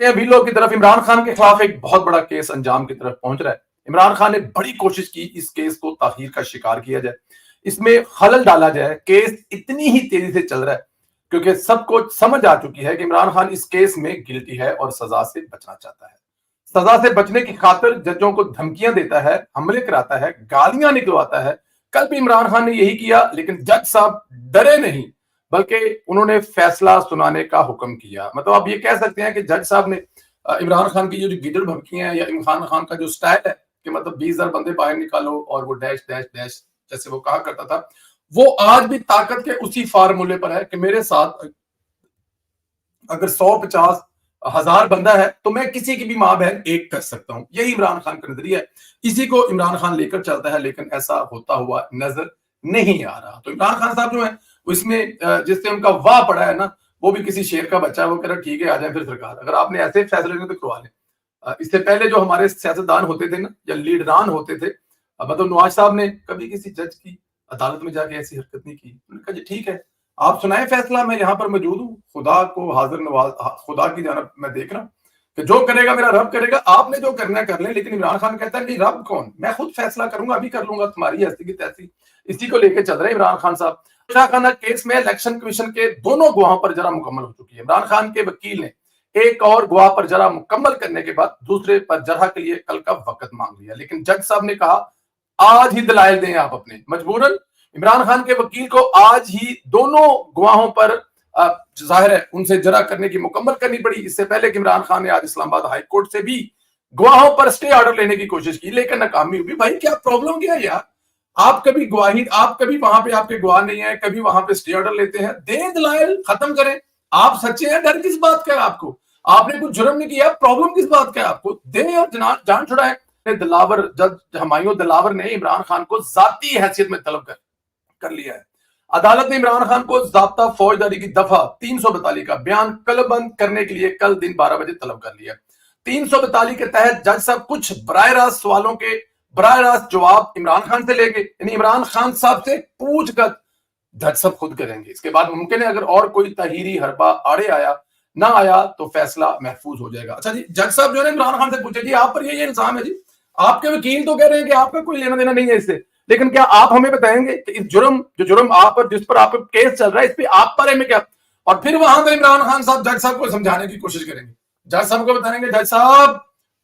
Value کی طرف عمران خان کے خلاف ایک بہت بڑا کیس انجام کی طرف پہنچ رہا ہے. عمران خان نے بڑی کوشش کی اس کیس کو تاخیر کا شکار کیا جائے, اس میں خلل ڈالا جائے. کیس اتنی ہی تیزی سے چل رہا ہے کیونکہ سب کو سمجھ آ چکی ہے کہ عمران خان اس کیس میں گلٹی ہے اور سزا سے بچنا چاہتا ہے. سزا سے بچنے کی خاطر ججوں کو دھمکیاں دیتا ہے, حملے کراتا ہے, گالیاں نکلواتا ہے. کل بھی عمران خان نے یہی کیا, لیکن جج صاحب ڈرے نہیں بلکہ انہوں نے فیصلہ سنانے کا حکم کیا. مطلب آپ یہ کہہ سکتے ہیں کہ جج صاحب نے عمران خان کی جو گیدڑ بھبکیاں ہیں یا عمران خان کا جو سٹائل ہے کہ مطلب 20,000 بندے باہر نکالو اور وہ ڈیش ڈیش ڈیش جیسے وہ کہا کرتا تھا, وہ آج بھی طاقت کے اسی فارمولے پر ہے کہ میرے ساتھ اگر 150,000 بندہ ہے تو میں کسی کی بھی ماں بہن ایک کر سکتا ہوں. یہی عمران خان کا نظریہ ہے, اسی کو عمران خان لے کر چلتا ہے, لیکن ایسا ہوتا ہوا نظر نہیں آ رہا. تو عمران خان صاحب جو ہے اس میں جس سے ان کا واہ پڑا ہے نا, وہ بھی کسی شیر کا بچہ ہے. وہ کہہ رہا ٹھیک ہے آ جائیں پھر سرکار, اگر آپ نے ایسے فیصلے لینے تو کروا لیں. اس سے پہلے جو ہمارے سیاستدان ہوتے تھے نا یا لیڈران ہوتے تھے, مطلب نواز صاحب نے کبھی کسی جج کی عدالت میں جا کے ایسی حرکت نہیں کی. انہوں نے کہا جی ٹھیک ہے آپ سنائیں فیصلہ, میں یہاں پر موجود ہوں, خدا کو حاضر نواز, خدا کی جانب میں دیکھ رہا ہوں کہ جو کرے گا میرا رب کرے گا, آپ نے جو کرنا ہے کر لیں. لیکن عمران خان کہتا ہے نہیں رب کون, میں خود فیصلہ کروں گا, ابھی کر لوں گا, تمہاری ہستی کی تیسی. اسی کو لے کے چل رہے ہیں عمران خان صاحب. شاہ خانہ کیس میں الیکشن کمیشن کے دونوں گواہوں پر جرا مکمل ہو چکی ہے. عمران خان کے وکیل نے ایک اور گواہ پر جرا مکمل کرنے کے بعد دوسرے پر جرح کے لیے کل کا وقت مانگ لیا, لیکن جج صاحب نے کہا آج ہی دلائل دیں آپ اپنے. مجبوراً عمران خان کے وکیل کو آج ہی دونوں گواہوں پر ظاہر ہے ان سے جرح کرنے کی مکمل کرنی پڑی. اس سے پہلے کہ عمران خان نے آج اسلام آباد ہائی کورٹ سے بھی گواہوں پر سٹے آرڈر لینے کی کوشش کی, لیکن ناکامی ہوئی. بھائی کیا پرابلم کیا یار, آپ کبھی گواہی, آپ کبھی وہاں پہ آپ کے گواہ نہیں ہیں, کبھی وہاں پہ سٹے آرڈر لیتے ہیں, دیں دلائل, ختم کریں. آپ سچے ہیں, ڈر کس بات کا ہے آپ کو, آپ نے کچھ جرم نہیں کیا, پرابلم کس بات کا ہے آپ کو, دیں اور جان چھڑائیں. دلاور جج ہمایوں دلاور نے عمران خان کو ذاتی حیثیت میں طلب کر لیا ہے. عدالت نے عمران خان کو ضابطہ فوجداری کی دفعہ 342 کا بیان قلمبند کرنے کے لیے کل دن 12 بجے طلب کر لیا. 342 کے تحت جج صاحب کچھ براہ راست سوالوں کے براہ راست جواب عمران خان سے لیں گے, یعنی عمران خان صاحب سے پوچھ کر جج صاحب خود کریں گے. اس کے بعد ممکن ہے اگر اور کوئی تحریری حربہ آڑے آیا نہ آیا تو فیصلہ محفوظ ہو جائے گا. اچھا جی, جج صاحب جو ہے عمران خان سے پوچھے جی آپ پر یہ الزام ہے, جی آپ کے وکیل تو کہہ رہے ہیں کہ آپ کا کوئی لینا دینا نہیں ہے اس سے, لیکن کیا آپ ہمیں بتائیں گے کہ اس جرم آپ پر, جس پر آپ کا کیس چل رہا ہے, اس پہ آپ پر ہے کیا؟ اور پھر وہاں پہ عمران خان صاحب جج صاحب کو سمجھانے کی کوشش کریں گے. جج صاحب کو بتائیں گے جج صاحب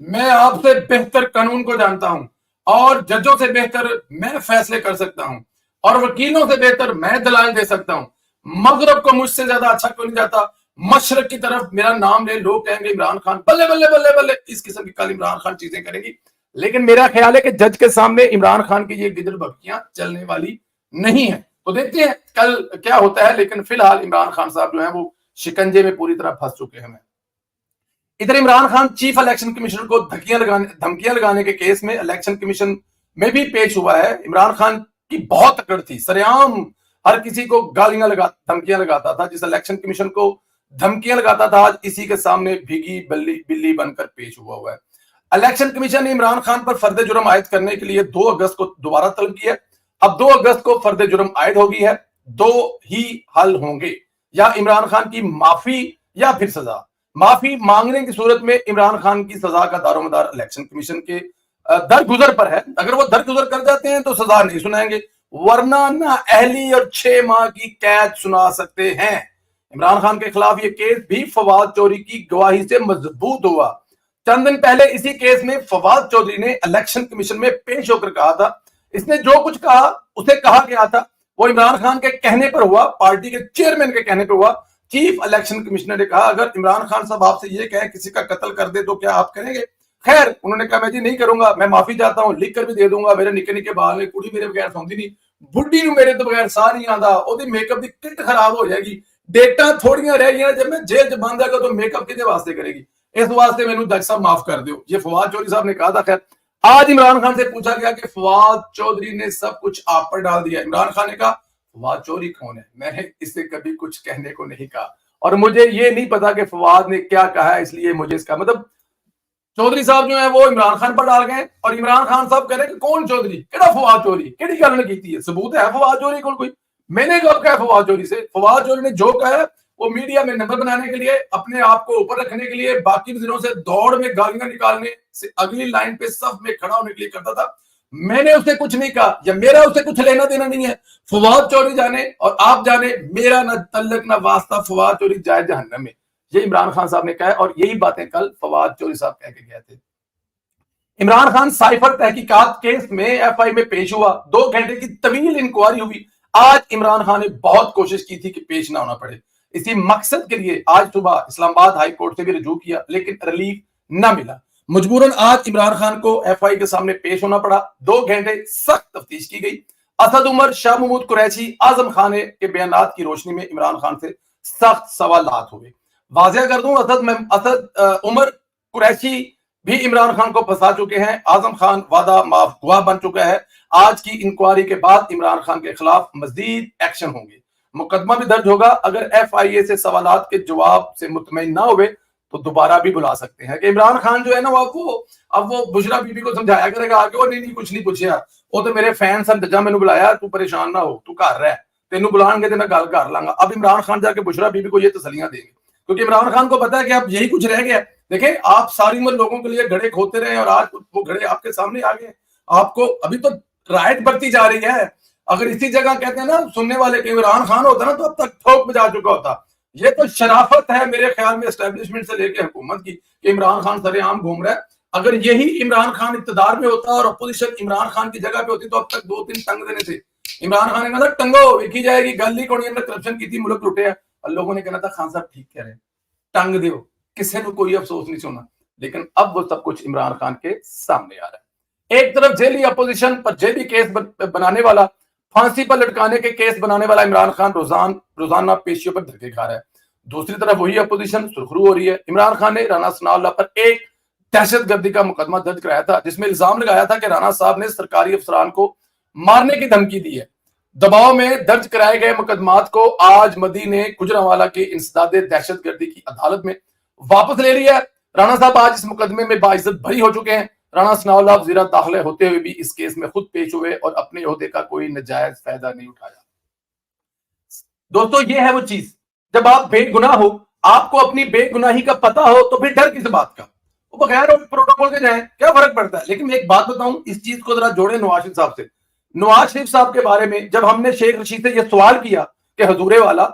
میں آپ سے بہتر قانون کو جانتا ہوں, اور ججوں سے بہتر میں فیصلے کر سکتا ہوں, اور وکیلوں سے بہتر میں دلائل دے سکتا ہوں. مغرب کو مجھ سے زیادہ اچھا کوئی نہیں جاتا, مشرق کی طرف میرا نام لے, لوگ کہیں گے عمران خان بلے بلے بلے بلے, اس قسم کی کل عمران خان چیزیں کریں گی. لیکن میرا خیال ہے کہ جج کے سامنے عمران خان کی یہ گدڑ بھبکیاں چلنے والی نہیں ہے. تو دیکھتے ہیں کل کیا ہوتا ہے, لیکن فی الحال عمران خان صاحب جو ہیں وہ شکنجے میں پوری طرح پھنس چکے ہیں. ادھر Imran Khan chief election commissioner کو دھمکیاں لگانے کے کیس میں الیکشن کمیشن میں بھی پیش ہوا ہے. عمران خان کی بہت اکڑ تھی, سریعام ہر کسی کو گالیاں دھمکیاں لگاتا تھا. جس الیکشن کمیشن کو دھمکیاں لگاتا تھا آج اسی کے سامنے بھیگی بلی بن کر پیش ہوا ہے. الیکشن کمیشن نے عمران خان پر فرد جرم عائد کرنے کے لیے 2 اگست کو دوبارہ طلب کیا. اب 2 اگست کو فرد جرم عائد ہوگی ہے. 2 ہی حل ہوں گے, یا عمران خان کی معافی یا پھر سزا. معافی مانگنے کی صورت میں عمران خان کی سزا کا دار و مدار الیکشن کمیشن کے درگزر پر ہے. اگر وہ درگزر کر جاتے ہیں تو سزا نہیں سنائیں گے, ورنہ نہ اہلی اور 6 ماہ کی قید سنا سکتے ہیں. عمران خان کے خلاف یہ کیس بھی فواد چوری کی گواہی سے مضبوط ہوا. چند دن پہلے اسی کیس میں فواد چودھری نے الیکشن کمیشن میں پیش ہو کر کہا تھا, اس نے جو کچھ کہا اسے کہا گیا تھا وہ عمران خان کے کہنے پر ہوا, پارٹی کے چیئرمین کے کہنے پر ہوا. چیف الیکشن کمشنر نے کہا اگر عمران خان صاحب آپ سے یہ کہیں کسی کا قتل کر دے تو کیا آپ کریں گے؟ خیر انہوں نے کہا میں جی نہیں کروں گا, میں معافی چاہتا ہوں, لکھ کر بھی دے دوں گا. میرے نکے نکے بال نے, کڑی میرے بغیر سوندی نہیں, بڈھی نو میرے تو بغیر سا نہیں آندا, او دی میک اپ دی کٹ خراب ہو جائے گی, ڈیٹا تھوڑیاں رہ گئی, جب میں جیل چ بند آگا تو میک اپ کدے واسطے کرے گی, اس واسطے مینوں جج صاحب معاف کر دیو. یہ فواد چودھری صاحب نے کہا تھا. خیر آج عمران خان سے پوچھا گیا کہ فواد چودھری نے سب کچھ آپ پر ڈال دیا. عمران خان نے کہا فواد چودھری کون ہے, میں نے اس سے کبھی کچھ کہنے کو نہیں کہا, اور مجھے یہ نہیں پتا کہ فواد نے کیا کہا ہے, اس لیے مجھے اس کا مطلب چودھری صاحب جو ہے وہ عمران خان پر ڈال گئے, اور عمران خان صاحب کہہ رہے کہ کون چودھری, کیڑا فواد چودھری, کیڑی گل نے کیتی ہے, ثبوت ہے فواد چودھری کول کوئی؟ میں نے کب کہا فواد چودھری سے؟ فواد چودھری نے جو کہا ہے وہ میڈیا میں نمبر بنانے کے لیے، اپنے آپ کو اوپر رکھنے کے لیے، باقی وزیروں سے دوڑ میں گالیاں نکالنے سے اگلی لائن پہ صف میں کھڑا ہونے کے لیے کرتا تھا. میں نے اسے کچھ نہیں کہا، یا میرا اسے کچھ لینا دینا نہیں ہے. فواد چوہدری جانے اور آپ جانے، میرا نہ تعلق نہ واسطہ، فواد چوہدری جائے جہنم میں. یہ عمران خان صاحب نے کہا ہے، اور یہی باتیں کل فواد چوہدری صاحب کہہ کے گئے تھے. عمران خان سائفر تحقیقات کیس میں ایف آئی میں پیش ہوا، 2 گھنٹے کی طویل انکوائری ہوئی. آج عمران خان نے بہت کوشش کی تھی کہ پیش نہ ہونا پڑے. اسی مقصد کے لیے آج صبح اسلام آباد ہائی کورٹ سے بھی رجوع کیا، لیکن ریلیف نہ ملا. مجبوراً آج عمران خان کو ایف آئی کے سامنے پیش ہونا پڑا. 2 گھنٹے سخت تفتیش کی گئی. اسد عمر، شاہ محمود قریشی، اعظم خان کے بیانات کی روشنی میں عمران خان سے سخت سوالات ہوئے. واضح کر دوں، اسد عمر قریشی بھی عمران خان کو پھنسا چکے ہیں. اعظم خان وعدہ معاف گواہ بن چکا ہے. آج کی انکوائری کے بعد عمران خان کے خلاف مزید ایکشن ہوں گے، مقدمہ بھی درج ہوگا. اگر ایف آئی اے سے سوالات کے جواب سے مطمئن نہ ہوئے تو دوبارہ بھی بلا سکتے ہیں. کہ عمران خان جو ہے نا، اب وہ بشرا بی بی کو سمجھایا کرے گا کہ وہ نہیں کچھ نہیں پوچھیا، وہ تو میرے فین سن جا میں بلایا، تو پریشان نہ ہو، تو گھر رہ، تینوں بلان گے تو میں گل کر لاں گا. اب عمران خان جا کے بشرا بی بی کو یہ تسلیاں دیں گے، کیونکہ عمران خان کو پتا ہے کہ اب یہی کچھ رہ گیا. دیکھیں، آپ ساری عمر لوگوں کے لیے گھڑے کھوتے رہے اور آج وہ گھڑے آپ کے سامنے آ گئے. آپ کو ابھی تو رائٹ بڑھتی جا رہی ہے. اگر اسی جگہ کہتے ہیں نا سننے والے کہ عمران خان ہوتا نا تو اب تک ٹھوک بجا چکا ہوتا. یہ تو شرافت ہے میرے خیال میں اسٹیبلشمنٹ سے لے کے حکومت کی کہ عمران خان سر عام گھوم رہا ہے. اگر یہی عمران خان اقتدار میں ہوتا اور اپوزیشن عمران خان کی جگہ پہ ہوتی تو اب تک 2-3 ٹنگ دینے تھے. عمران خان نے کہا تھا ٹنگو ویکھی جائے گی، گل ہی کونی اندر کرپشن کی تھی، ملک لٹے ہے، اور لوگوں نے کہنا تھا خان صاحب ٹھیک کہہ رہے ہیں، ٹنگ دیو، کسی نے کوئی افسوس نہیں سنا. لیکن اب وہ سب کچھ عمران خان کے سامنے آ رہا ہے. ایک طرف جیلی اپوزیشن پر جیلی کیس بنانے والا، پھانسی پر لٹکانے کے کیس بنانے والا عمران خان روزانہ پیشیوں پر دھکے کھا رہا ہے. دوسری طرف وہی اپوزیشن سرخرو ہو رہی ہے. عمران خان نے رانا ثناء اللہ پر ایک دہشت گردی کا مقدمہ درج کرایا تھا، جس میں الزام لگایا تھا کہ رانا صاحب نے سرکاری افسران کو مارنے کی دھمکی دی ہے. دباؤ میں درج کرائے گئے مقدمات کو آج مدی نے گجرانوالہ کے انسداد دہشت گردی کی عدالت میں واپس لے لیا ہے. رانا صاحب آج اس مقدمے میں باعزت بری ہو چکے ہیں. رانا ثناء اللہ وزیر داخلہ ہوتے ہوئے بھی اس کیس میں خود پیش ہوئے اور اپنے عہدے کا کوئی ناجائز فائدہ نہیں اٹھایا. دوستو، یہ ہے وہ چیز، جب آپ بے گناہ ہو، آپ کو اپنی بے گناہی کا پتہ ہو، تو پھر ڈر کس بات کا؟ وہ بغیر پروٹوکول کے جائیں، کیا فرق پڑتا ہے؟ لیکن میں ایک بات بتاؤں، اس چیز کو ذرا جوڑیں نواز شریف صاحب سے. نواز شریف صاحب کے بارے میں جب ہم نے شیخ رشید سے یہ سوال کیا کہ حضور والا،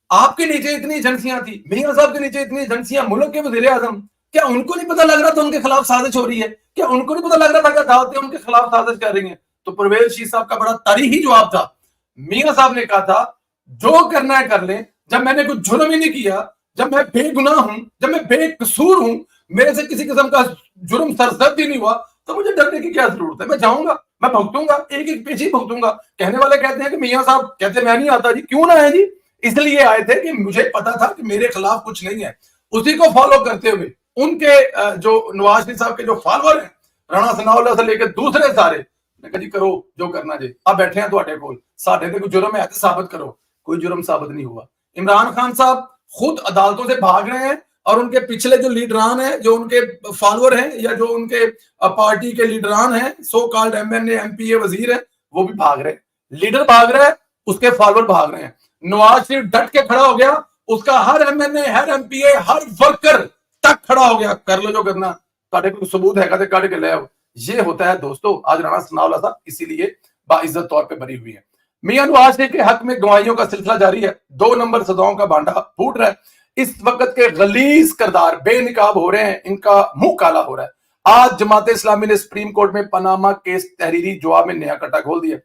آپ کے نیچے اتنی ایجنسیاں تھی، میاں صاحب کے نیچے اتنی ایجنسیاں، ملک کے وزیر اعظم، کیا ان کو نہیں پتہ لگ رہا تھا ان کے خلاف سازش ہو رہی ہے؟ کیا ان کو نہیں پتہ لگ رہا تھا کہ عدالتیں ان کے خلاف سازش کر رہی ہیں؟ تو پرویز رشید صاحب کا بڑا تاریخی جواب تھا. میاں صاحب نے کہا تھا جو کرنا ہے کر لیں، جب میں نے کچھ جرم ہی نہیں کیا، جب میں بے گناہ ہوں، جب میں بے قصور ہوں، میرے سے کسی قسم کا جرم سرزد ہی نہیں ہوا، تو مجھے ڈرنے کی کیا ضرورت ہے؟ میں جاؤں گا، میں بھگتوں گا، ایک ایک پیچھے بھگتوں گا. کہنے والے کہتے ہیں کہ میاں صاحب کہتے میں نہیں آتا. جی کیوں نہ آئے جی؟ اس لیے آئے تھے کہ مجھے پتا تھا کہ میرے خلاف کچھ نہیں ہے. اسی کو فالو کرتے ہوئے ان کے جو نواز شریف صاحب کے جو فالوور ہیں، رانا ثناء اللہ سے لے کے دوسرے سارے، میں کہا جی کرو جو کرنا جی، اب بیٹھے ہیں تواڈے کول، ساڈے تے کوئی جرم ہے تو ثابت کرو. کوئی جرم ثابت نہیں ہوا. عمران خان صاحب خود عدالتوں سے بھاگ رہے ہیں، اور ان کے پچھلے جو لیڈران ہیں، جو ان کے فالوور ہیں، یا جو ان کے پارٹی کے لیڈران ہیں، سو کالڈ ایم این اے، ایم پی اے، وزیر ہیں، وہ بھی بھاگ رہے ہیں. لیڈر بھاگ رہے ہیں، اس کے فالوور بھاگ رہے ہیں. نواز شریف ڈٹ کے کھڑا ہو گیا، اس کا ہر ایم این اے، ہر ایم پی اے، ہر ورکر تک کھڑا ہو گیا، کر لو جو کرنا، تاڑے کوئی ثبوت ہے کہ کٹ کے لے آؤ. یہ ہوتا ہے دوستو. آج رانا ثناء اللہ صاحب اسی لیے باعزت طور پہ بری ہوئی ہیں. میاں نواز شریف کے حق میں گواہیوں کا سلسلہ جاری ہے. 2 نمبر سزاؤں کا بانڈا پھوٹ رہا ہے. اس وقت کے غلیظ کردار بے نقاب ہو رہے ہیں، ان کا منہ کالا ہو رہا ہے. آج جماعت اسلامی نے سپریم کورٹ میں پاناما کیس تحریری جواب میں نیا کٹا کھول دیا.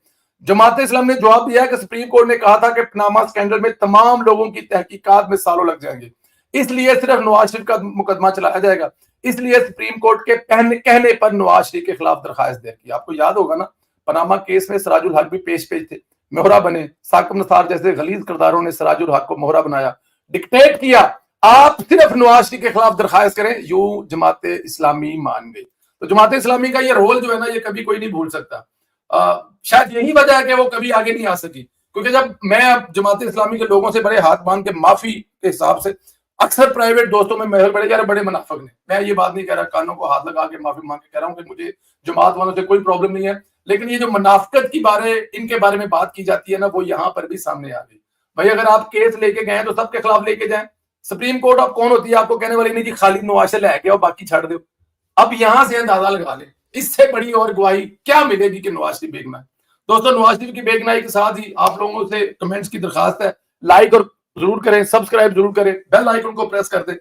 جماعت اسلامی نے جواب دیا کہ سپریم کورٹ نے کہا تھا کہ پاناما اسکینڈل میں تمام لوگوں کی تحقیقات میں سالوں لگ جائیں گے، اس لیے صرف نواز شریف کا مقدمہ چلایا جائے گا. اس لیے سپریم کورٹ کے کہنے پر نواز شریف کے خلاف درخواست دیر کی. آپ کو یاد ہوگا نا، پاناما کیس میں سراج الحق بھی پیش تھے، مہرہ بنے. ثاقب نثار جیسے غلیظ کرداروں نے سراج الحق کو مہرہ بنایا، ڈکٹیٹ کیا آپ صرف نواز شریف کے خلاف درخواست کریں. یوں جماعت اسلامی مان گئی. تو جماعت اسلامی کا یہ رول جو ہے نا، یہ کبھی کوئی نہیں بھول سکتا. شاید یہی وجہ ہے کہ وہ کبھی آگے نہیں آ سکی، کیونکہ جب میں اب جماعت اسلامی کے لوگوں سے بڑے ہاتھ باندھ کے معافی کے حساب سے، اکثر پرائیویٹ دوستوں میں محل بڑے یار بڑے منافق نے، میں یہ بات نہیں کہہ رہا، کانوں کو ہاتھ لگا کے معافی مانگ کے کہہ رہا ہوں کہ مجھے جماعت والوں سے کوئی پرابلم نہیں ہے، لیکن یہ جو منافقت کی بارے ان کے بارے میں بات کی جاتی ہے نا، وہ یہاں پر بھی سامنے آ گئی. بھائی اگر آپ کیس لے کے گئے تو سب کے خلاف لے کے جائیں. سپریم کورٹ اب کون ہوتی ہے آپ کو کہنے والی نہیں جی خالد نواز سے لے کے اور باقی چھڑ دو. اب یہاں سے اندازہ لگا لیں اس سے بڑی اور گواہی کیا ملے گی کہ نواز شریف بے گناہ ہے. دوستوں نواز شریف کی بے گناہی کے ساتھ ہی آپ لوگوں سے کمنٹس کی درخواست ہے, لائک اور ضرور کریں, سبسکرائب ضرور کریں, بیل آئیکن کو پریس کر دیں.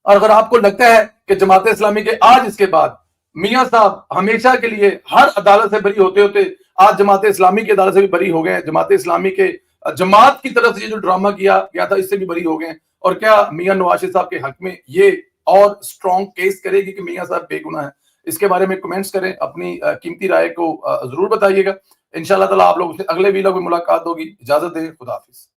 اور اگر آپ کو لگتا ہے کہ جماعت اسلامی کے آج اس کے بعد میاں صاحب ہمیشہ کے لیے ہر عدالت سے بری ہوتے ہوتے آج جماعت اسلامی کی عدالت سے بھی بری ہو گئے ہیں, جماعت اسلامی کے جماعت کی طرف سے یہ جو ڈرامہ کیا گیا تھا اس سے بھی بری ہو گئے ہیں, اور کیا میاں نواز شریف صاحب کے حق میں یہ اور اسٹرانگ کیس کرے گی کہ میاں صاحب بے گناہ ہے, اس کے بارے میں کمنٹس کریں, اپنی قیمتی رائے کو ضرور بتائیے گا. انشاءاللہ تعالیٰ آپ لوگوں سے اگلے ویڈیو میں ملاقات ہوگی. اجازت دیں, خدا حافظ.